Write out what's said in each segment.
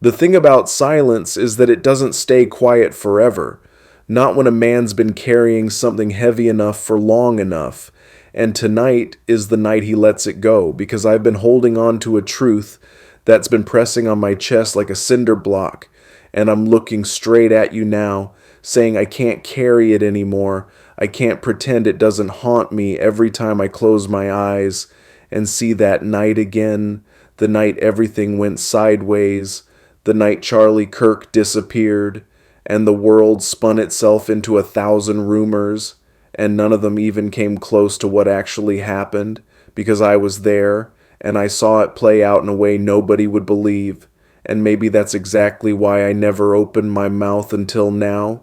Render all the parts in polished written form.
The thing about silence is that it doesn't stay quiet forever. Not when a man's been carrying something heavy enough for long enough. And tonight is the night he lets it go, because I've been holding on to a truth that's been pressing on my chest like a cinder block. And I'm looking straight at you now, saying I can't carry it anymore. I can't pretend it doesn't haunt me every time I close my eyes and see that night again, the night everything went sideways, the night Charlie Kirk disappeared, and the world spun itself into 1,000 rumors, and none of them even came close to what actually happened, because I was there, and I saw it play out in a way nobody would believe, and maybe that's exactly why I never opened my mouth until now.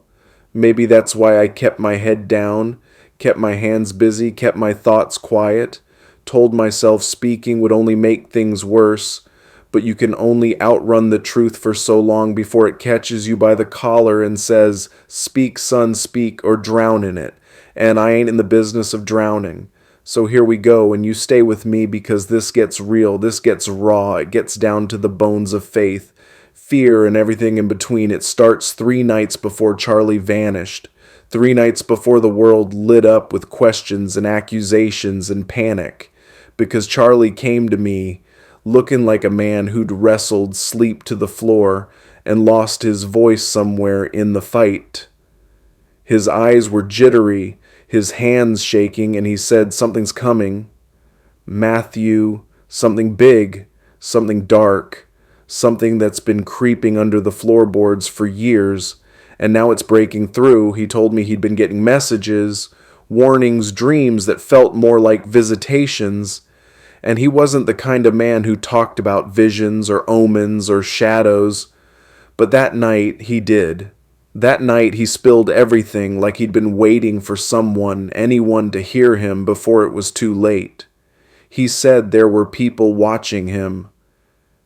Maybe that's why I kept my head down, kept my hands busy, kept my thoughts quiet, told myself speaking would only make things worse, but you can only outrun the truth for so long before it catches you by the collar and says, "Speak, son, speak, or drown in it." And I ain't in the business of drowning. So here we go, and you stay with me because this gets real, this gets raw, it gets down to the bones of faith, fear, and everything in between. It starts 3 nights before Charlie vanished, 3 nights before the world lit up with questions and accusations and panic, because Charlie came to me looking like a man who'd wrestled sleep to the floor and lost his voice somewhere in the fight. His eyes were jittery, his hands shaking, and he said, "Something's coming. Matthew, something big, something dark, something that's been creeping under the floorboards for years, and now it's breaking through." He told me he'd been getting messages, warnings, dreams that felt more like visitations, and he wasn't the kind of man who talked about visions or omens or shadows, but that night he did. That night he spilled everything like he'd been waiting for someone, anyone to hear him before it was too late. He said there were people watching him,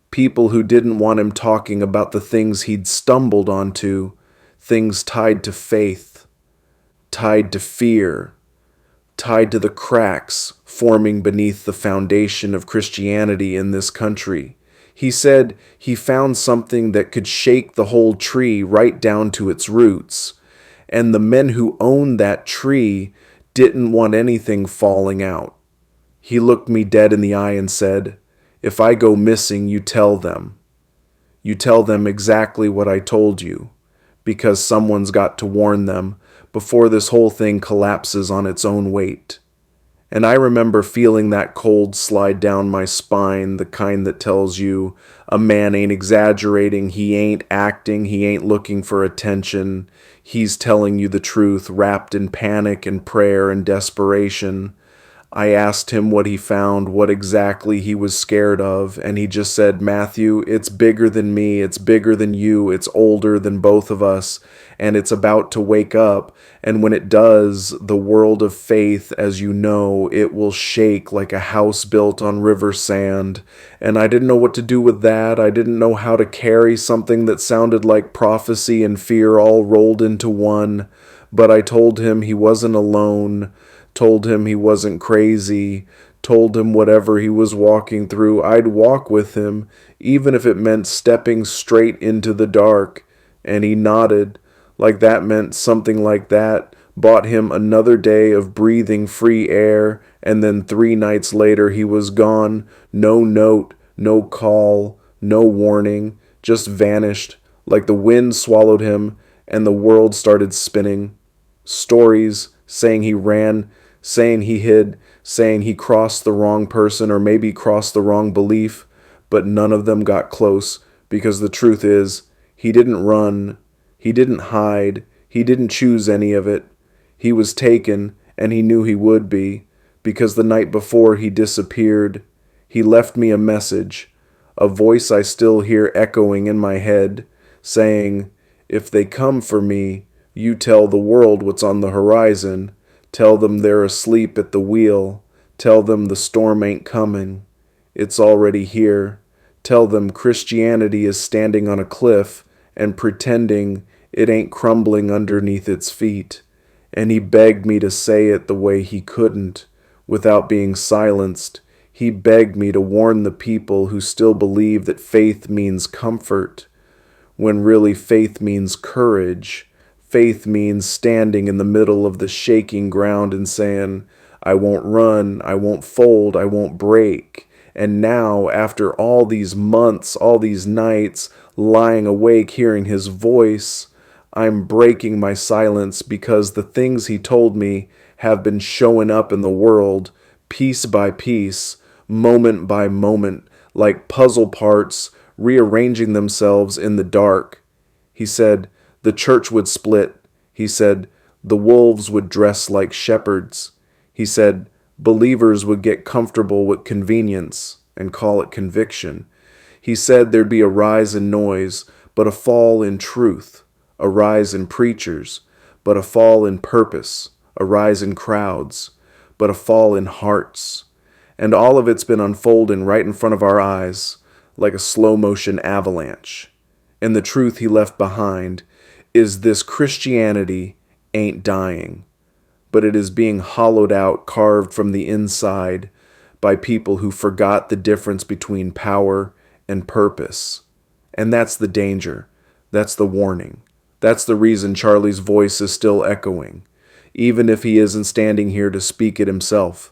people who didn't want him talking about the things he'd stumbled onto, things tied to faith, tied to fear, tied to the cracks forming beneath the foundation of Christianity in this country. He said he found something that could shake the whole tree right down to its roots, and the men who owned that tree didn't want anything falling out. He looked me dead in the eye and said, "If I go missing, you tell them. You tell them exactly what I told you, because someone's got to warn them before this whole thing collapses on its own weight." And I remember feeling that cold slide down my spine, the kind that tells you a man ain't exaggerating, he ain't acting, he ain't looking for attention. He's telling you the truth, wrapped in panic and prayer and desperation. I asked him what he found, what exactly he was scared of, and he just said, "Matthew, it's bigger than me, it's bigger than you, it's older than both of us, and it's about to wake up, and when it does, the world of faith, as you know, it will shake like a house built on river sand." And I didn't know what to do with that. I didn't know how to carry something that sounded like prophecy and fear all rolled into one, but I told him he wasn't alone, told him he wasn't crazy, told him whatever he was walking through, I'd walk with him, even if it meant stepping straight into the dark. And he nodded, like that meant something like that, bought him another day of breathing free air, and then 3 nights later he was gone. No note, no call, no warning, just vanished, like the wind swallowed him, and the world started spinning. Stories saying he ran, saying he hid, saying he crossed the wrong person or maybe crossed the wrong belief, but none of them got close, because the truth is, he didn't run, he didn't hide, he didn't choose any of it. He was taken, and he knew he would be, because the night before he disappeared, he left me a message, a voice I still hear echoing in my head, saying, "If they come for me, you tell the world what's on the horizon. Tell them they're asleep at the wheel. Tell them the storm ain't coming. It's already here. Tell them Christianity is standing on a cliff and pretending it ain't crumbling underneath its feet." And he begged me to say it the way he couldn't, without being silenced. He begged me to warn the people who still believe that faith means comfort, when really faith means courage. Faith means standing in the middle of the shaking ground and saying, I won't run, I won't fold, I won't break. And now, after all these months, all these nights, lying awake hearing his voice, I'm breaking my silence because the things he told me have been showing up in the world, piece by piece, moment by moment, like puzzle parts rearranging themselves in the dark. He said the church would split. He said the wolves would dress like shepherds. He said believers would get comfortable with convenience and call it conviction. He said there'd be a rise in noise, but a fall in truth, a rise in preachers, but a fall in purpose, a rise in crowds, but a fall in hearts. And all of it's been unfolding right in front of our eyes, like a slow-motion avalanche. And the truth he left behind is this: Christianity ain't dying, but it is being hollowed out, carved from the inside by people who forgot the difference between power and purpose. And that's the danger. That's the warning. That's the reason Charlie's voice is still echoing, even if he isn't standing here to speak it himself.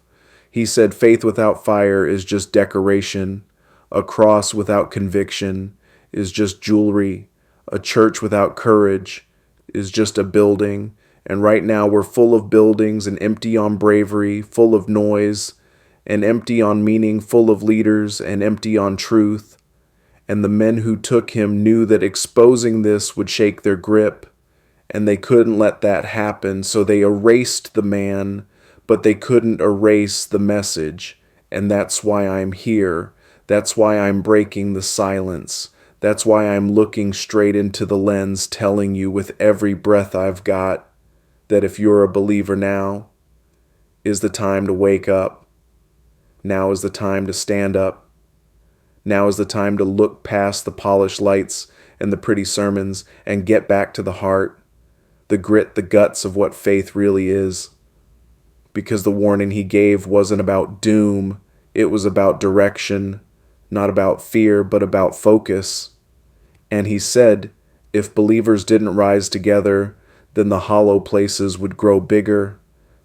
He said faith without fire is just decoration. A cross without conviction is just jewelry. A church without courage is just a building. And right now we're full of buildings and empty on bravery, full of noise, and empty on meaning, full of leaders and empty on truth. And the men who took him knew that exposing this would shake their grip, and they couldn't let that happen, so they erased the man, but they couldn't erase the message. And that's why I'm here. That's why I'm breaking the silence. That's why I'm looking straight into the lens, telling you with every breath I've got that if you're a believer, now is the time to wake up. Now is the time to stand up. Now is the time to look past the polished lights and the pretty sermons and get back to the heart, the grit, the guts of what faith really is. Because the warning he gave wasn't about doom, it was about direction, not about fear, but about focus. And he said, if believers didn't rise together, then the hollow places would grow bigger,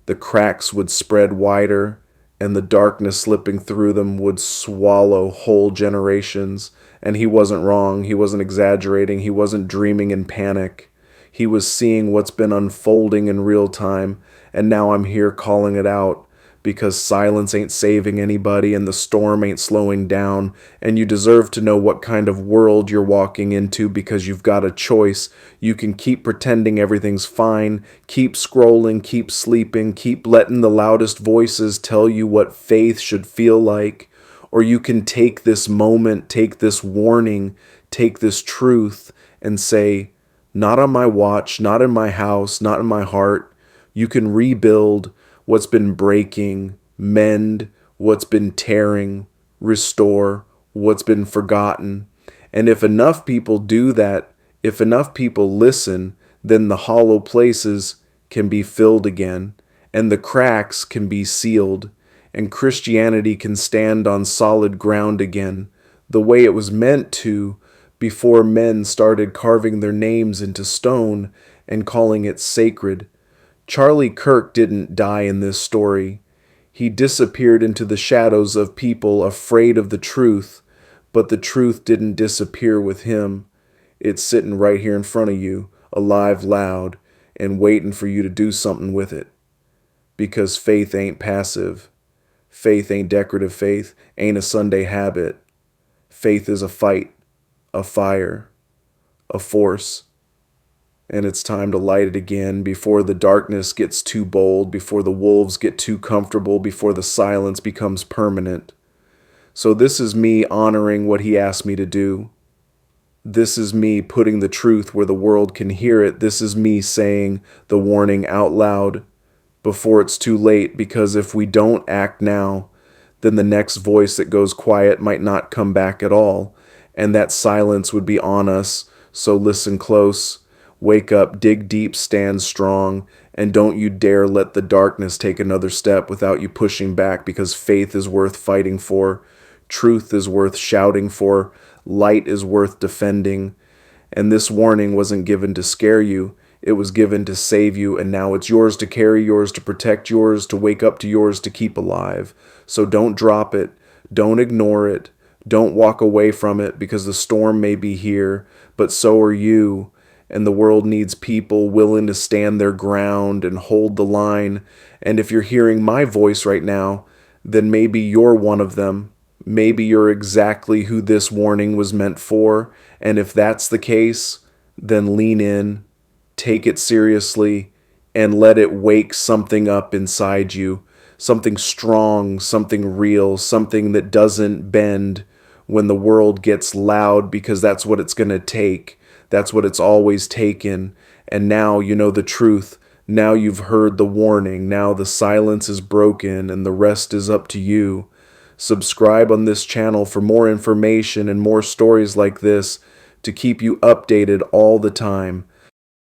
the cracks would spread wider, and the darkness slipping through them would swallow whole generations. And he wasn't wrong. He wasn't exaggerating. He wasn't dreaming in panic. He was seeing what's been unfolding in real time. And now I'm here calling it out, because silence ain't saving anybody and the storm ain't slowing down. And you deserve to know what kind of world you're walking into, because you've got a choice. You can keep pretending everything's fine, keep scrolling, keep sleeping, keep letting the loudest voices tell you what faith should feel like. Or you can take this moment, take this warning, take this truth and say, not on my watch, not in my house, not in my heart. You can rebuild what's been breaking, mend what's been tearing, restore what's been forgotten. And if enough people do that, if enough people listen, then the hollow places can be filled again, and the cracks can be sealed, and Christianity can stand on solid ground again, the way it was meant to before men started carving their names into stone and calling it sacred. Charlie Kirk didn't die in this story. He disappeared into the shadows of people afraid of the truth, but the truth didn't disappear with him. It's sitting right here in front of you, alive loud, and waiting for you to do something with it. Because faith ain't passive. Faith ain't decorative faith, ain't a Sunday habit. Faith is a fight, a fire, a force. And it's time to light it again before the darkness gets too bold, before the wolves get too comfortable, before the silence becomes permanent. So this is me honoring what he asked me to do. This is me putting the truth where the world can hear it. This is me saying the warning out loud before it's too late, because if we don't act now, then the next voice that goes quiet might not come back at all, and that silence would be on us. So listen close. Wake up, dig deep, stand strong, and don't you dare let the darkness take another step without you pushing back, because faith is worth fighting for, truth is worth shouting for, light is worth defending, And this warning wasn't given to scare you. It was given to save you, and now it's yours to carry, yours to protect, yours to wake up to, yours to keep alive. So don't drop it. Don't ignore it. Don't walk away from it, because the storm may be here, but so are you. And the world needs people willing to stand their ground and hold the line. And if you're hearing my voice right now, then maybe you're one of them. Maybe you're exactly who this warning was meant for. And if that's the case, then lean in, take it seriously, and let it wake something up inside you. Something strong, something real, something that doesn't bend when the world gets loud, because that's what it's going to take. That's what it's always taken. And now you know the truth. Now you've heard the warning. Now the silence is broken and the rest is up to you. Subscribe on this channel for more information and more stories like this to keep you updated all the time.